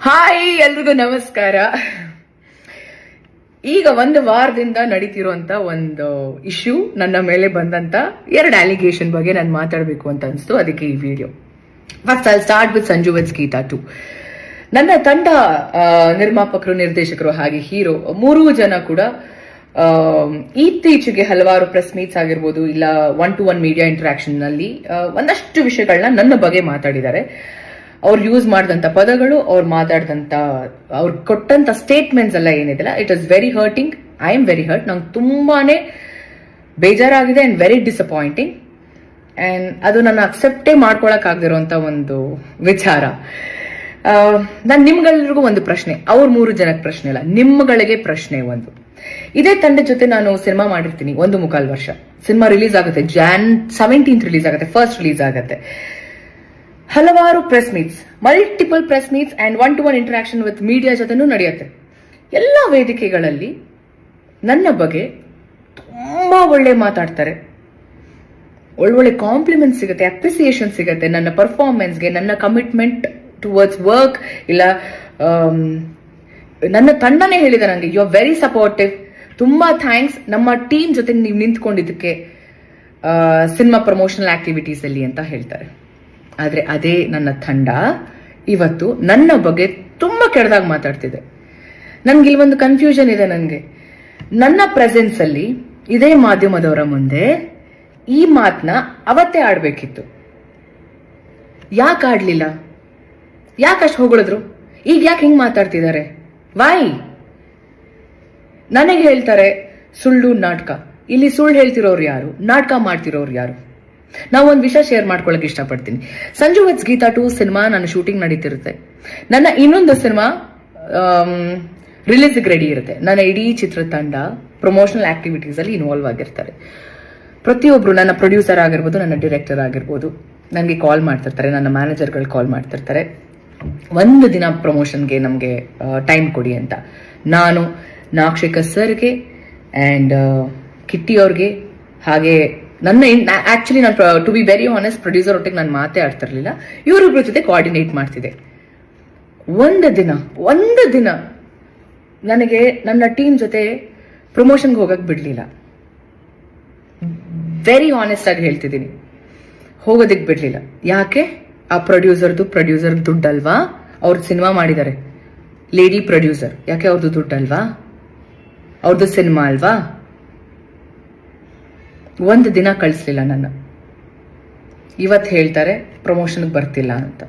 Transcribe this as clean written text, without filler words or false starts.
Hi, ಎಲ್ರಿಗೂ ನಮಸ್ಕಾರ. ಈಗ ಒಂದು ವಾರದಿಂದ ನಡೀತಿರುವಂತ ಒಂದು ಇಶ್ಯೂ, ನನ್ನ ಮೇಲೆ ಬಂದಂತ 2 ಅಲಿಗೇಷನ್ ಬಗ್ಗೆ ನಾನು ಮಾತಾಡಬೇಕು ಅಂತ ಅನಿಸ್ತು. ಅದಕ್ಕೆ ಈ video. First I start with Sanju with Geeta 2. ನನ್ನ ತಂಡ ನಿರ್ಮಾಪಕರು, ನಿರ್ದೇಶಕರು ಹಾಗೆ ಹೀರೋ 3 ಜನ ಕೂಡ ಇತ್ತೀಚೆಗೆ ಹಲವಾರು ಪ್ರೆಸ್ ಮೀಟ್ಸ್ ಆಗಿರ್ಬೋದು, ಇಲ್ಲ 1-to-1 ಮೀಡಿಯಾ ಇಂಟರಾಕ್ಷನ್ ನಲ್ಲಿ ಒಂದಷ್ಟು ವಿಷಯಗಳನ್ನ ನನ್ನ ಬಗ್ಗೆ ಮಾತಾಡಿದ್ದಾರೆ. ಅವ್ರು ಯೂಸ್ ಮಾಡಿದಂತ ಪದಗಳು, ಅವ್ರು ಕೊಟ್ಟಂತ ಸ್ಟೇಟ್ಮೆಂಟ್ಸ್ ಎಲ್ಲ ಏನಿದೆ, it is very hurting. I am very hurt. ನಂಗೆ ತುಂಬಾನೇ ಬೇಜಾರಾಗಿದೆ ಅಂಡ್ ವೆರಿ ಡಿಸಪಾಯಿಂಟಿಂಗ್. ಅಂಡ್ ಅದು ನನ್ನ ಅಕ್ಸೆಪ್ಟೇ ಮಾಡ್ಕೊಳಕ್ ಆಗದಿರುವಂತ ಒಂದು ವಿಚಾರ. ನಾನು ನಿಮ್ಗೆಲ್ರಿಗೂ ಒಂದು ಪ್ರಶ್ನೆ, ಅವ್ರ 3 ಜನಕ್ಕೆ ಪ್ರಶ್ನೆ ಇಲ್ಲ, ನಿಮ್ಗಳಿಗೆ ಪ್ರಶ್ನೆ ಒಂದು. ಇದೇ ತಂಡದ ಜೊತೆ ನಾನು ಸಿನಿಮಾ ಮಾಡಿರ್ತೀನಿ 1.25 ವರ್ಷ. ಸಿನಿಮಾ ರಿಲೀಸ್ ಆಗುತ್ತೆ Jan 17th ರಿಲೀಸ್ ಆಗುತ್ತೆ, ಫಸ್ಟ್ ರಿಲೀಸ್ ಆಗುತ್ತೆ. ಹಲವಾರು press meets, multiple press meets and 1-to-1 interaction with media ಜೊತೆನೂ ನಡೆಯುತ್ತೆ. ಎಲ್ಲ ವೇದಿಕೆಗಳಲ್ಲಿ ನನ್ನ ಬಗ್ಗೆ ತುಂಬಾ ಒಳ್ಳೆ ಮಾತಾಡ್ತಾರೆ, ಒಳ್ಳೊಳ್ಳೆ ಕಾಂಪ್ಲಿಮೆಂಟ್ ಸಿಗುತ್ತೆ, ಅಪ್ರಿಸಿಯೇಷನ್ ಸಿಗುತ್ತೆ ನನ್ನ ಪರ್ಫಾರ್ಮೆನ್ಸ್ಗೆ, ನನ್ನ ಕಮಿಟ್ಮೆಂಟ್ ಟುವರ್ಡ್ಸ್ ವರ್ಕ್. ಇಲ್ಲ ನನ್ನ ತಂಡನೇ ಹೇಳಿದೆ ನನಗೆ, ಯು ಆರ್ ವೆರಿ ಸಪೋರ್ಟಿವ್, ತುಂಬಾ ಥ್ಯಾಂಕ್ಸ್ ನಮ್ಮ ಟೀಮ್ ಜೊತೆ ನೀವು ನಿಂತ್ಕೊಂಡಿದ್ದಕ್ಕೆ ಸಿನಿಮಾ ಪ್ರಮೋಷನಲ್ ಆಕ್ಟಿವಿಟೀಸ್ ಅಲ್ಲಿ ಅಂತ ಹೇಳ್ತಾರೆ. ಆದ್ರೆ ಅದೇ ನನ್ನ ತಂಡ ಇವತ್ತು ನನ್ನ ಬಗ್ಗೆ ತುಂಬಾ ಕೆಟ್ಟದಾಗಿ ಮಾತಾಡ್ತಿದೆ. ನನ್ಗೆ ಇಲ್ಲೊಂದು ಕನ್ಫ್ಯೂಷನ್ ಇದೆ. ನನಗೆ ನನ್ನ ಪ್ರೆಸೆನ್ಸ್ ಅಲ್ಲಿ ಇದೇ ಮಾಧ್ಯಮದವರ ಮುಂದೆ ಈ ಮಾತನ್ನ ಅವತ್ತೇ ಆಡ್ಬೇಕಿತ್ತು. ಯಾಕೆ ಆಡ್ಲಿಲ್ಲ? ಯಾಕಷ್ಟು ಹೊಗಳಿದ್ರು? ಈಗ ಯಾಕೆ ಹಿಂಗ್ ಮಾತಾಡ್ತಿದ್ದಾರೆ? ವೈ? ನನಗೆ ಹೇಳ್ತಾರೆ ಸುಳ್ಳು ನಾಟಕ. ಇಲ್ಲಿ ಸುಳ್ಳು ಹೇಳ್ತಿರೋರು ಯಾರು? ನಾಟಕ ಮಾಡ್ತಿರೋರು ಯಾರು? ನಾವು ಒಂದು ವಿಷಯ ಶೇರ್ ಮಾಡ್ಕೊಳಕ್ ಇಷ್ಟಪಡ್ತೀನಿ. ಸಂಜು ವಿತ್ ಗೀತಾ 2 ಸಿನಿಮಾ ನನ್ನ ಶೂಟಿಂಗ್ ನಡೀತಿರುತ್ತೆ. ನನ್ನ ಇನ್ನೊಂದು ಸಿನಿಮಾ ರಿಲೀಸ್ಗೆ ರೆಡಿ ಇರುತ್ತೆ. ನನ್ನ ಇಡೀ ಚಿತ್ರತಂಡ ಪ್ರಮೋಷನಲ್ ಆಕ್ಟಿವಿಟೀಸ್ ಅಲ್ಲಿ ಇನ್ವಾಲ್ವ್ ಆಗಿರ್ತಾರೆ. ಪ್ರತಿಯೊಬ್ರು, ನನ್ನ ಪ್ರೊಡ್ಯೂಸರ್ ಆಗಿರ್ಬೋದು, ನನ್ನ ಡೈರೆಕ್ಟರ್ ಆಗಿರ್ಬೋದು, ನನಗೆ ಕಾಲ್ ಮಾಡ್ತಿರ್ತಾರೆ, ನನ್ನ ಮ್ಯಾನೇಜರ್ಗಳು ಕಾಲ್ ಮಾಡ್ತಿರ್ತಾರೆ, ಒಂದು ದಿನ ಪ್ರಮೋಷನ್ಗೆ ನಮಗೆ ಟೈಮ್ ಕೊಡಿ ಅಂತ. ನಾನು ನಾಕ್ಷಿಕ ಸರ್ಗೆ ಅಂಡ್ ಕಿಟ್ಟಿ ಅವ್ರಿಗೆ, ಹಾಗೆ ನನ್ನ ಆಕ್ಚುಲಿ ನಾನು to be very honest producer ಒಟ್ಟಿಗೆ ನಾನು ಮಾತೇ ಆಡ್ತಿರ್ಲಿಲ್ಲ, ಇವರಿಬ್ರ ಜೊತೆ ಕೋಆರ್ಡಿನೇಟ್ ಮಾಡ್ತಿದ್ದೆ. ಒಂದು ದಿನ ನನಗೆ ನನ್ನ ಟೀಮ್ ಜೊತೆ ಪ್ರಮೋಷನ್ಗೆ ಹೋಗಕ್ ಬಿಡ್ಲಿಲ್ಲ. ವೆರಿ ಆನೆಸ್ಟ್ ಆಗಿ ಹೇಳ್ತಿದ್ದೀನಿ, ಹೋಗೋದಿಕ್ ಬಿಡ್ಲಿಲ್ಲ. ಯಾಕೆ? ಆ ಪ್ರೊಡ್ಯೂಸರ್ ದುಡ್ಡಲ್ವಾ? ಅವ್ರ ಸಿನಿಮಾ ಮಾಡಿದ್ದಾರೆ, ಲೇಡಿ ಪ್ರೊಡ್ಯೂಸರ್, ಯಾಕೆ ಅವ್ರದ್ದು ದುಡ್ಡಲ್ವಾ? ಅವ್ರದ್ದು ಸಿನಿಮಾ ಅಲ್ವಾ? ಒಂದು ದಿನ ಕಳಿಸ್ಲಿಲ್ಲ ನನ್ನ. ಇವತ್ತು ಹೇಳ್ತಾರೆ ಪ್ರಮೋಷನ್ಗೆ ಬರ್ತಿಲ್ಲ ಅಂತ.